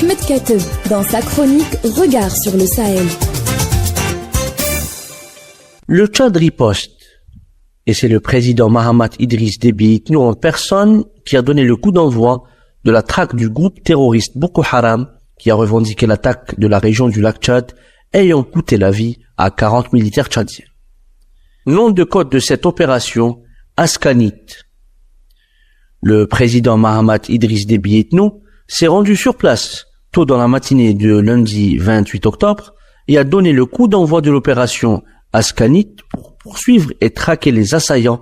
Ahmed Kateb dans sa chronique Regard sur le Sahel. Le Tchad riposte, et c'est le président Mahamat Idriss Déby Itno en personne qui a donné le coup d'envoi de la traque du groupe terroriste Boko Haram qui a revendiqué l'attaque de la région du lac Tchad ayant coûté la vie à 40 militaires tchadiens. Nom de code de cette opération, Askanit. Le président Mahamat Idriss Déby Itno s'est rendu sur place tôt dans la matinée de lundi 28 octobre et a donné le coup d'envoi de l'opération Askanit pour poursuivre et traquer les assaillants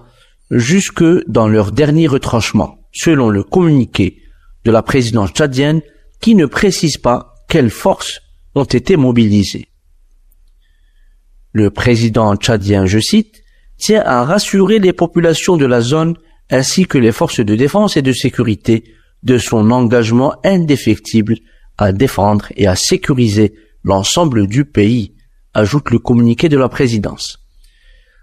jusque dans leur dernier retranchement, selon le communiqué de la présidence tchadienne qui ne précise pas quelles forces ont été mobilisées. Le président tchadien, je cite, tient à rassurer les populations de la zone ainsi que les forces de défense et de sécurité de son engagement indéfectible à défendre et à sécuriser l'ensemble du pays, ajoute le communiqué de la présidence.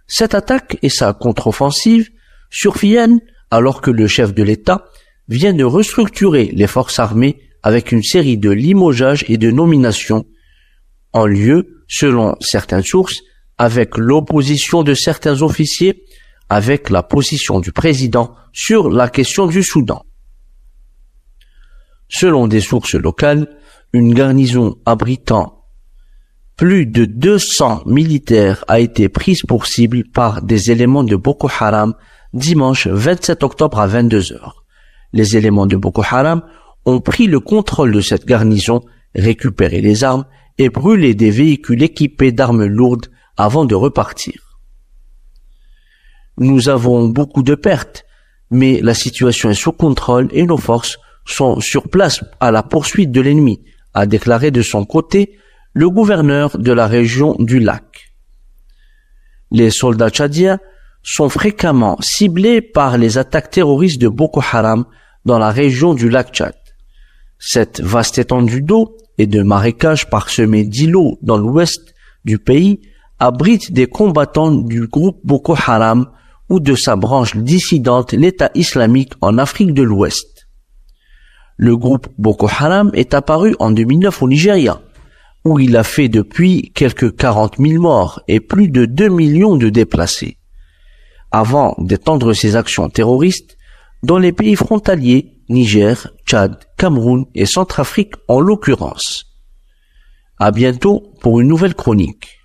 Cette attaque et sa contre-offensive surviennent alors que le chef de l'État vient de restructurer les forces armées avec une série de limogeages et de nominations en lieu, selon certaines sources, avec l'opposition de certains officiers, avec la position du président sur la question du Soudan. Selon des sources locales, une garnison abritant plus de 200 militaires a été prise pour cible par des éléments de Boko Haram dimanche 27 octobre à 22h. Les éléments de Boko Haram ont pris le contrôle de cette garnison, récupéré les armes et brûlé des véhicules équipés d'armes lourdes avant de repartir. Nous avons beaucoup de pertes, mais la situation est sous contrôle et nos forces sont sur place à la poursuite de l'ennemi, a déclaré de son côté le gouverneur de la région du lac. Les soldats tchadiens sont fréquemment ciblés par les attaques terroristes de Boko Haram dans la région du lac Tchad. Cette vaste étendue d'eau et de marécages parsemés d'îlots dans l'ouest du pays abrite des combattants du groupe Boko Haram ou de sa branche dissidente l'État islamique en Afrique de l'Ouest. Le groupe Boko Haram est apparu en 2009 au Nigeria, où il a fait depuis quelques 40 000 morts et plus de 2 millions de déplacés, avant d'étendre ses actions terroristes dans les pays frontaliers, Niger, Tchad, Cameroun et Centrafrique en l'occurrence. À bientôt pour une nouvelle chronique.